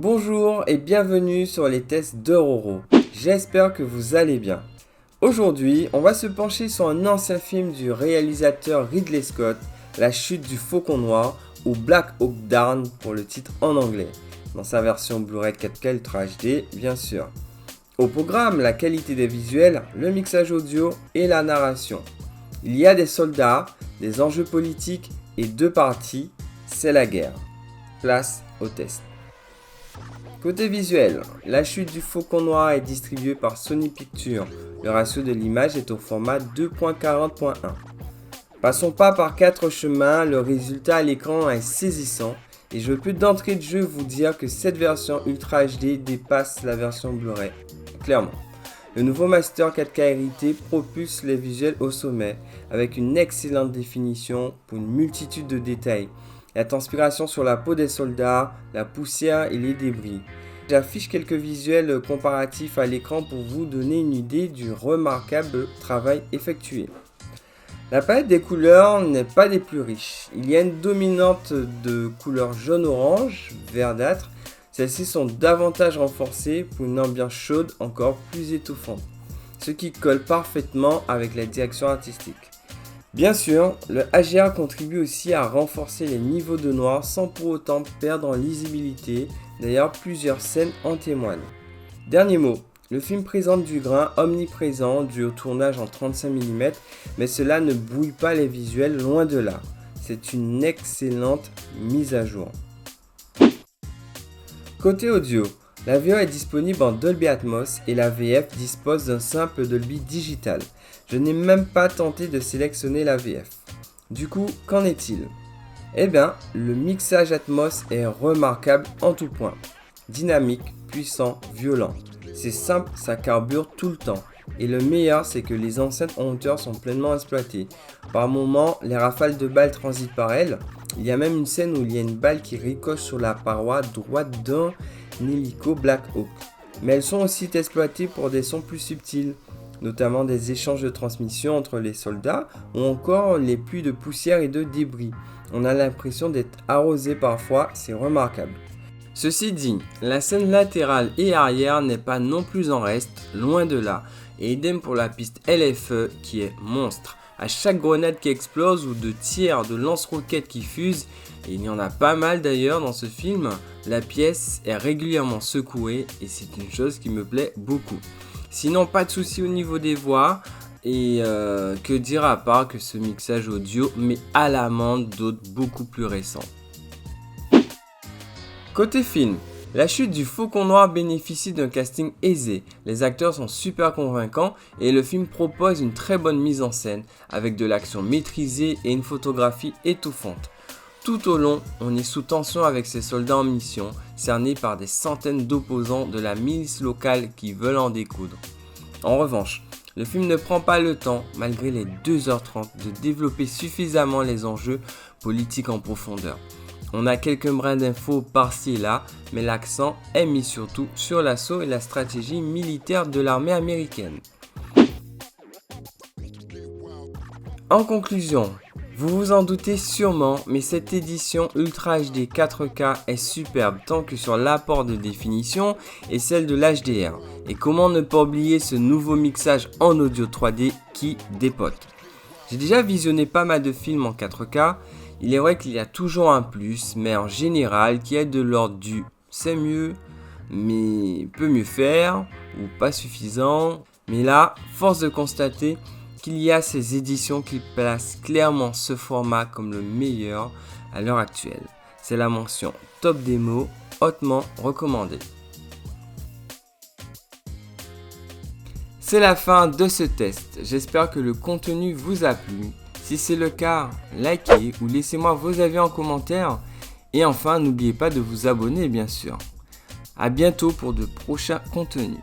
Bonjour et bienvenue sur les tests d'Ororo. J'espère que vous allez bien. Aujourd'hui, on va se pencher sur un ancien film du réalisateur Ridley Scott, La chute du faucon noir, ou Black Hawk Down pour le titre en anglais, dans sa version Blu-ray 4K Ultra HD bien sûr. Au programme, la qualité des visuels, le mixage audio et la narration. Il y a des soldats, des enjeux politiques et deux parties, c'est la guerre. Place au test. Côté visuel, La chute du faucon noir est distribuée par Sony Pictures. Le ratio de l'image est au format 2.40.1. Passons pas par 4 chemins, le résultat à l'écran est saisissant et je peux d'entrée de jeu vous dire que cette version Ultra HD dépasse la version Blu-ray. Clairement. Le nouveau Master 4K hérité propulse les visuels au sommet avec une excellente définition pour une multitude de détails. La transpiration sur la peau des soldats, la poussière et les débris. J'affiche quelques visuels comparatifs à l'écran pour vous donner une idée du remarquable travail effectué. La palette des couleurs n'est pas des plus riches. Il y a une dominante de couleurs jaune-orange, verdâtre. Celles-ci sont davantage renforcées pour une ambiance chaude encore plus étouffante, ce qui colle parfaitement avec la direction artistique. Bien sûr, le HDR contribue aussi à renforcer les niveaux de noir sans pour autant perdre en lisibilité, d'ailleurs plusieurs scènes en témoignent. Dernier mot, le film présente du grain omniprésent dû au tournage en 35 mm, mais cela ne brouille pas les visuels, loin de là. C'est une excellente mise à jour. Côté audio, la VO est disponible en Dolby Atmos et la VF dispose d'un simple Dolby Digital. Je n'ai même pas tenté de sélectionner la VF. Du coup, qu'en est-il ? Eh bien, le mixage Atmos est remarquable en tout point. Dynamique, puissant, violent. C'est simple, ça carbure tout le temps. Et le meilleur, c'est que les enceintes en hauteur sont pleinement exploitées. Par moments, les rafales de balles transitent par elles. Il y a même une scène où il y a une balle qui ricoche sur la paroi droite d'un hélico Black Hawk. Mais elles sont aussi exploitées pour des sons plus subtils, notamment des échanges de transmission entre les soldats ou encore les pluies de poussière et de débris. On a l'impression d'être arrosé parfois, c'est remarquable. Ceci dit, la scène latérale et arrière n'est pas non plus en reste, loin de là. Et idem pour la piste LFE qui est monstre. À chaque grenade qui explose ou de tir de lance-roquettes qui fusent, et il y en a pas mal d'ailleurs dans ce film, la pièce est régulièrement secouée et c'est une chose qui me plaît beaucoup. Sinon, pas de souci au niveau des voix et que dire à part que ce mixage audio met à l'amende d'autres beaucoup plus récents. Côté film, La chute du faucon noir bénéficie d'un casting aisé, les acteurs sont super convaincants et le film propose une très bonne mise en scène avec de l'action maîtrisée et une photographie étouffante. Tout au long, on est sous tension avec ces soldats en mission, cernés par des centaines d'opposants de la milice locale qui veulent en découdre. En revanche, le film ne prend pas le temps, malgré les 2h30, de développer suffisamment les enjeux politiques en profondeur. On a quelques brins d'infos par-ci et là, mais l'accent est mis surtout sur l'assaut et la stratégie militaire de l'armée américaine. En conclusion, vous vous en doutez sûrement, mais cette édition Ultra HD 4K est superbe tant que sur l'apport de définition et celle de l'HDR. Et comment ne pas oublier ce nouveau mixage en audio 3D qui dépote. J'ai déjà visionné pas mal de films en 4K, il est vrai qu'il y a toujours un plus, mais en général qui est de l'ordre du c'est mieux, mais peut mieux faire, ou pas suffisant. Mais là, force de constater qu'il y a ces éditions qui placent clairement ce format comme le meilleur à l'heure actuelle. C'est la mention top démo, hautement recommandée. C'est la fin de ce test, j'espère que le contenu vous a plu. Si c'est le cas, likez ou laissez-moi vos avis en commentaire. Et enfin, n'oubliez pas de vous abonner bien sûr. A bientôt pour de prochains contenus.